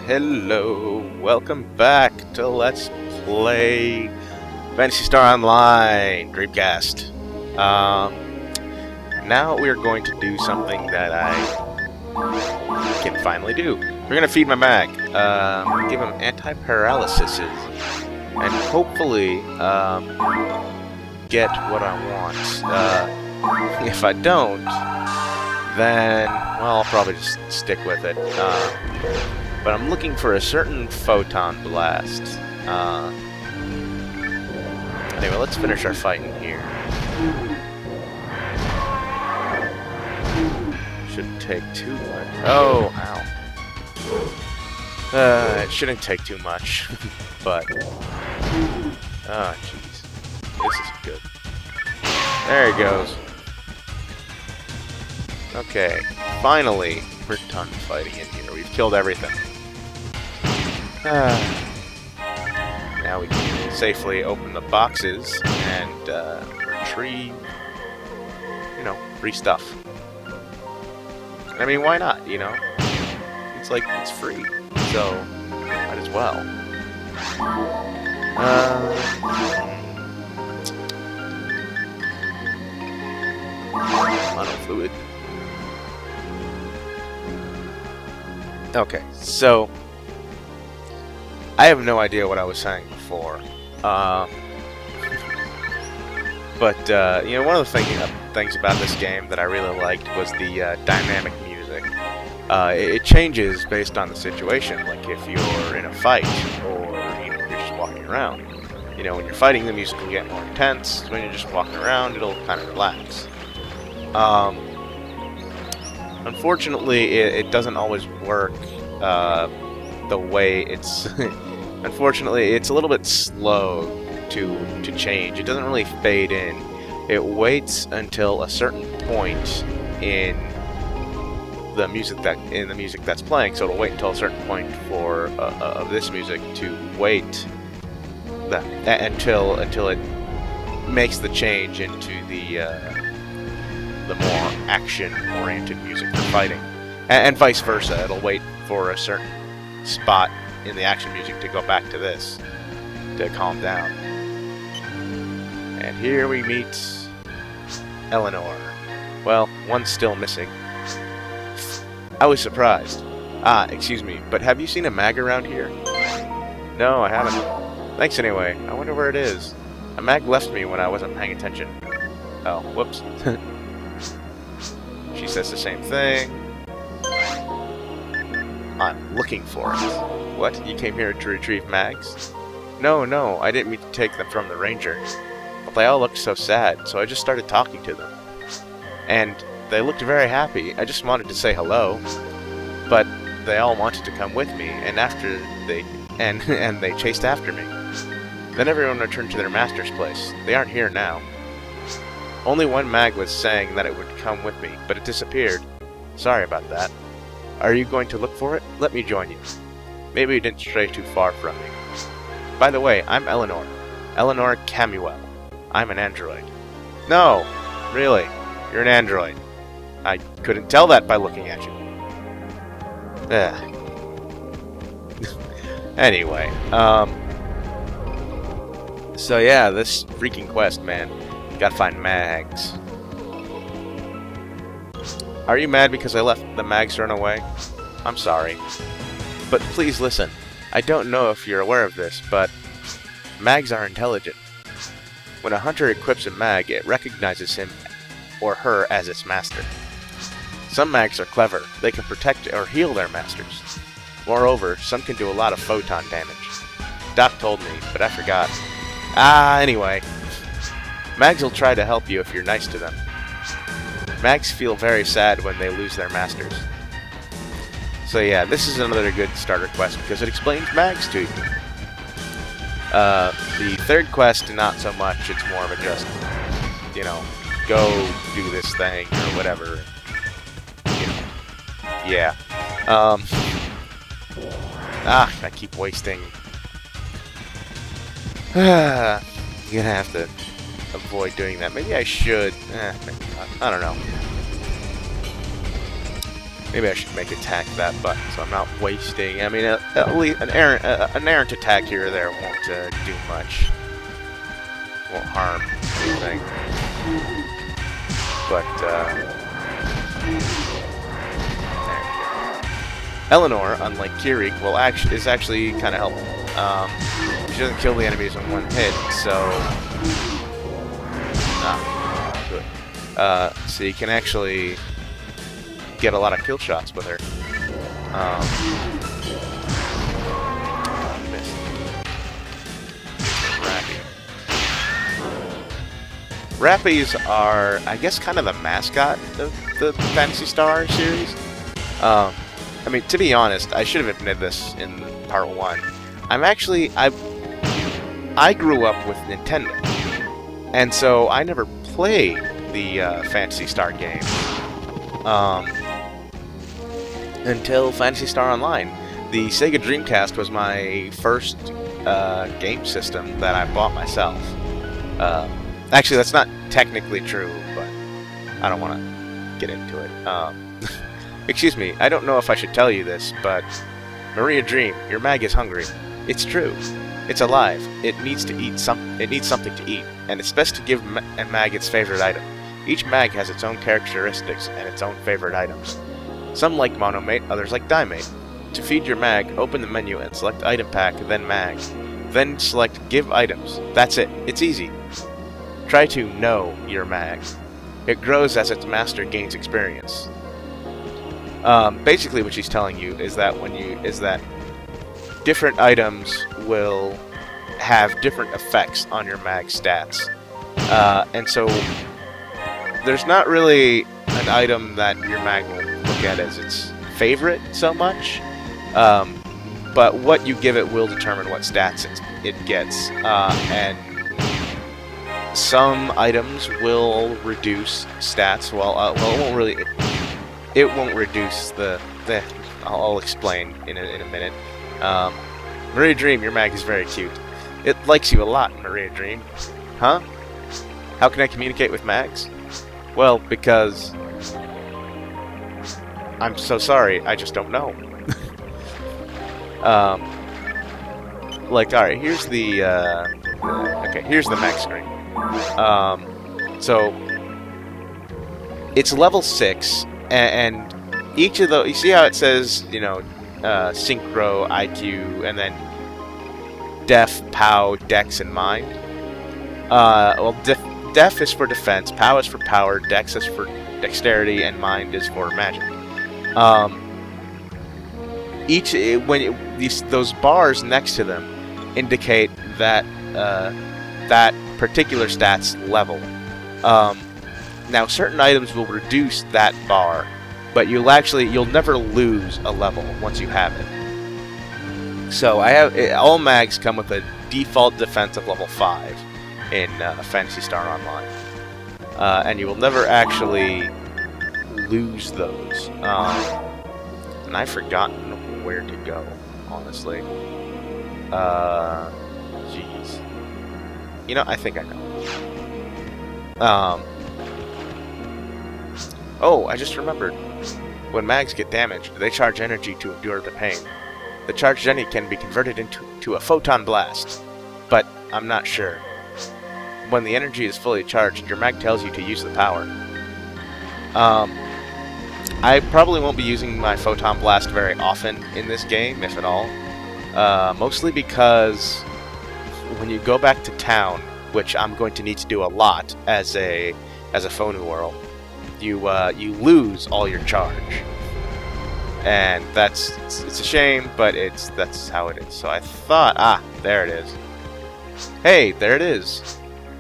Hello, welcome back to Let's Play Phantasy Star Online Dreamcast. Now we're going to do something that I can finally do. We're going to feed my mag, give him anti-paralysis, and hopefully get what I want. If I don't, then, well, I'll probably just stick with it. But I'm looking for a certain photon blast. Anyway, let's finish our fighting here. Shouldn't take too much. Oh, ow. It shouldn't take too much, but... Oh, jeez. This is good. There he goes. Okay, finally, we're done fighting in here. We've killed everything. Now we can safely open the boxes and retrieve, free stuff. I mean, why not, It's like, it's free, so might as well. Mono fluid. Okay, so I have no idea what I was saying before, but one of the things about this game that I really liked was the dynamic music. It changes based on the situation. Like if you're in a fight, or you're just walking around. When you're fighting, the music will get more intense. When you're just walking around, it'll kind of relax. Unfortunately, it doesn't always work the way it's... Unfortunately, it's a little bit slow to change. It doesn't really fade in. It waits until a certain point in the music that's playing. So it'll wait until a certain point for of this music to wait until it makes the change into the more action-oriented music for fighting, and vice versa. It'll wait for a certain spot in the action music to go back to this, to calm down. And here we meet Elenor. Well, one's still missing. I was surprised. Excuse me, but have you seen a mag around here? No, I haven't. Thanks anyway. I wonder where it is. A mag left me when I wasn't paying attention. Oh, whoops. She says the same thing. I'm looking for it. What? You came here to retrieve mags? No, I didn't mean to take them from the ranger. But they all looked so sad, so I just started talking to them. And they looked very happy. I just wanted to say hello. But they all wanted to come with me, and they chased after me. Then everyone returned to their master's place. They aren't here now. Only one mag was saying that it would come with me, but it disappeared. Sorry about that. Are you going to look for it? Let me join you. Maybe you didn't stray too far from me. By the way, I'm Elenor. Elenor Camuel. I'm an android. No! Really? You're an android. I couldn't tell that by looking at you. Anyway, so yeah, this freaking quest, man. Gotta find mags. Are you mad because I left the mags run away? I'm sorry. But please listen. I don't know if you're aware of this, but mags are intelligent. When a hunter equips a mag, it recognizes him or her as its master. Some mags are clever. They can protect or heal their masters. Moreover, some can do a lot of photon damage. Doc told me, but I forgot. Anyway. Mags will try to help you if you're nice to them. Mags feel very sad when they lose their masters. So yeah, this is another good starter quest because it explains mags to you. The third quest, not so much. It's more of a just, go do this thing or whatever. Yeah. I keep wasting. You're gonna have to avoid doing that. Maybe I should. Maybe not. I don't know. Maybe I should make attack that button so I'm not wasting. I mean, at least an errant attack here or there won't do much. Won't harm anything. But there we go. Elenor, unlike Kiri, is actually kind of helpful. She doesn't kill the enemies in one hit, so good. So you can actually get a lot of kill shots with her. Missed. Rappies are, I guess, kind of the mascot of the Phantasy Star series. I mean, to be honest, I should have admitted this in part 1. I grew up with Nintendo, and so I never played the Phantasy Star game until Phantasy Star Online. The Sega Dreamcast was my first game system that I bought myself. Actually, that's not technically true, but I don't want to get into it. Excuse me, I don't know if I should tell you this, but Maria Dream, your mag is hungry. It's true. It's alive. It needs to eat It needs something to eat, and it's best to give a mag its favorite item. Each mag has its own characteristics and its own favorite items. Some like Monomate, others like Dimate. To feed your mag, open the menu and select Item Pack, then Mag. Then select Give Items. That's it. It's easy. Try to know your mag. It grows as its master gains experience. Basically, what she's telling you is that different items will have different effects on your mag stats, and so there's not really an item that your mag will look at as its favorite so much, but what you give it will determine what stats it gets, and some items will reduce stats. Well, it won't really. It won't reduce the. I'll explain in a minute. Maria Dream, your mag is very cute. It likes you a lot, Maria Dream. Huh? How can I communicate with mags? Well, because I'm so sorry, I just don't know. Alright, here's the okay, here's the mag screen. So it's level 6, and each of those, you see how it says, you know, Synchro, IQ, and then Def, POW, Dex, and Mind? Well, Def is for defense, POW is for power, Dex is for dexterity, and Mind is for magic. Those bars next to them indicate that that particular stat's level. Now, certain items will reduce that bar, but you'll never lose a level once you have it. So all mags come with a default defense of level 5 in Phantasy Star Online, and you will never actually lose those. And I've forgotten where to go, honestly. Jeez. You know, I think I know. Oh, I just remembered. When mags get damaged, they charge energy to endure the pain. The charged energy can be converted into a photon blast, but I'm not sure. When the energy is fully charged, your mag tells you to use the power. I probably won't be using my photon blast very often in this game, if at all. Mostly because when you go back to town, which I'm going to need to do a lot as a phone whirl, you lose all your charge, and it's a shame, but that's how it is. So I thought, there it is. Hey, there it is.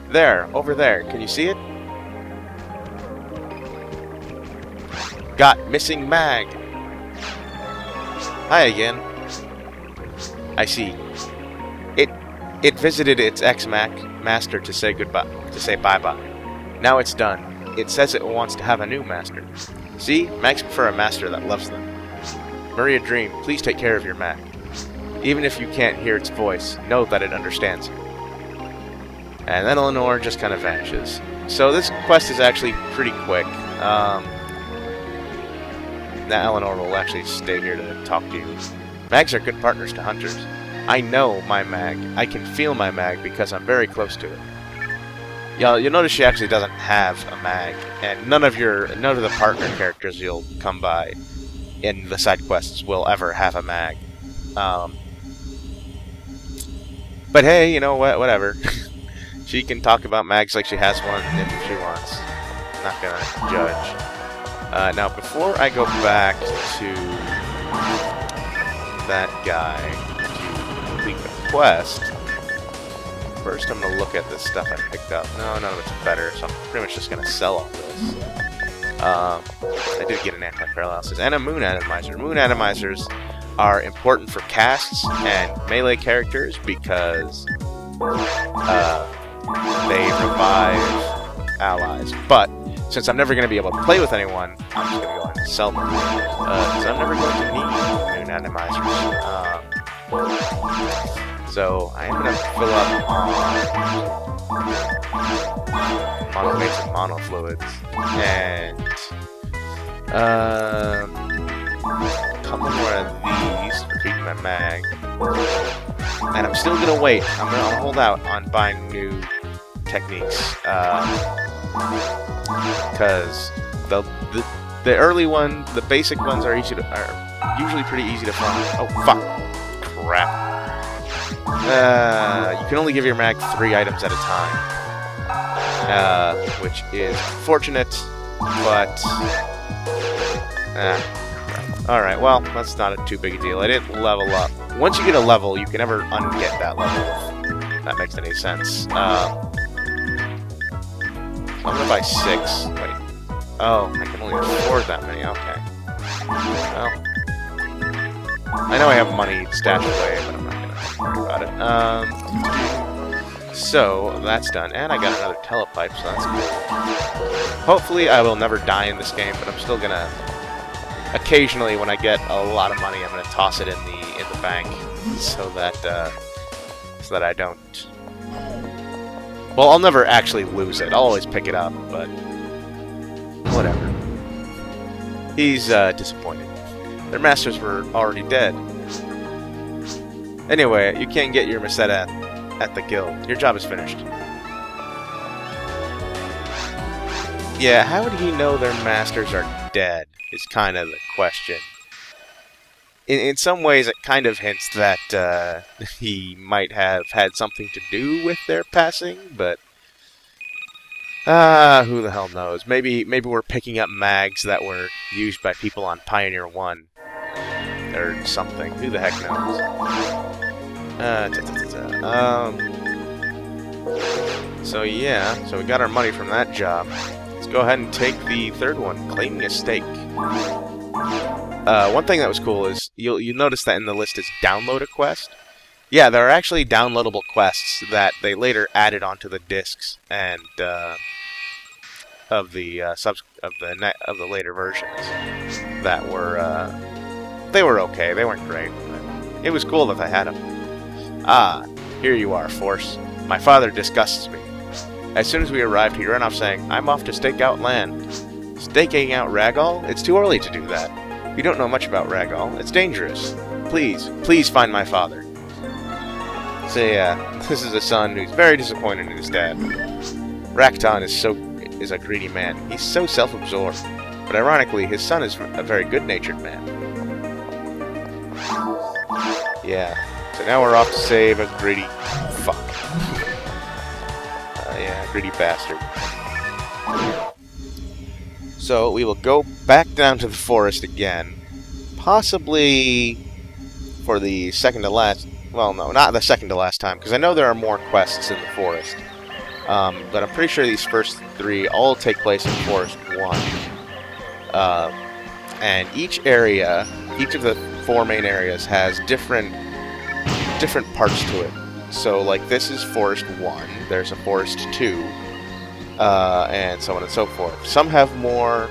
There, over there. Can you see it? Got missing mag. Hi again. I see. It visited its ex-master to say goodbye, to say bye-bye. Now it's done. It says it wants to have a new master. See? Mags prefer a master that loves them. Maria Dream, please take care of your mag. Even if you can't hear its voice, know that it understands you. And then Elenor just kind of vanishes. So this quest is actually pretty quick. Now Elenor will actually stay here to talk to you. Mags are good partners to hunters. I know my mag. I can feel my mag because I'm very close to it. You'll notice she actually doesn't have a mag, and none of the partner characters you'll come by in the side quests will ever have a mag. But hey, you know what? Whatever. She can talk about mags like she has one if she wants. I'm not gonna judge. Now, before I go back to that guy to complete the quest, first I'm gonna look at this stuff I picked up. No, none of it's better, so I'm pretty much just gonna sell all this. I did get an anti-paralysis and a moon atomizer. Moon atomizers are important for casts and melee characters because they revive allies. But since I'm never going to be able to play with anyone, I'm just going to go ahead and sell them. Because I'm never going to need moon atomizers. So I am going to fill up on monomates and monofluids. And a couple more of these for keeping my mag. And I'm still going to wait. I'm going to hold out on buying new techniques. Because the early one, the basic ones are usually pretty easy to find. Oh fuck! Crap. You can only give your mag 3 items at a time, which is unfortunate, but all right. Well, that's not too big a deal. I didn't level up. Once you get a level, you can never unget that level. If that makes any sense. I'm gonna buy 6. Wait. Oh, I can only afford that many. Okay. Well, I know I have money stashed away, but I'm not gonna worry about it. So that's done, and I got another telepipe, so that's cool. Hopefully, I will never die in this game, but I'm still gonna. Occasionally, when I get a lot of money, I'm gonna toss it in the bank, so that I don't. Well, I'll never actually lose it. I'll always pick it up, but whatever. He's disappointed. Their masters were already dead. Anyway, you can't get your Meseta at the guild. Your job is finished. Yeah, how would he know their masters are dead is kind of the question. In some ways, it kind of hints that he might have had something to do with their passing, but who the hell knows? Maybe we're picking up mags that were used by people on Pioneer 1 or something. Who the heck knows? So yeah, so we got our money from that job. Let's go ahead and take the third one, claiming a stake. One thing that was cool is you'll notice that in the list is download a quest. Yeah, there are actually downloadable quests that they later added onto the discs and of the later versions that were they were okay. They weren't great, but it was cool that they had them. Ah, here you are, Force. My father disgusts me. As soon as we arrived, he ran off saying, "I'm off to stake out land." Staking out Ragall? It's too early to do that. You don't know much about Ragall. It's dangerous. Please find my father. So yeah, this is a son who's very disappointed in his dad. Racton is a greedy man. He's so self-absorbed. But ironically, his son is a very good-natured man. Yeah. So now we're off to save a greedy fuck. Yeah, greedy bastard. So we will go back down to the forest again. Possibly for the second to last... Well, no, not the second to last time, because I know there are more quests in the forest. But I'm pretty sure these first 3 all take place in Forest 1. And each area, each of the 4 main areas has different parts to it. So, like, this is Forest 1, there's a Forest 2, and so on and so forth. Some have more.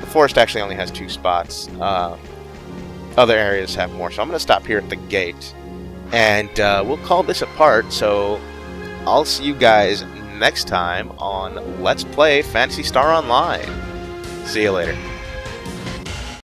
The forest actually only has 2 spots. Other areas have more. So I'm going to stop here at the gate, and we'll call this a part. So I'll see you guys next time on Let's Play Phantasy Star Online. See you later.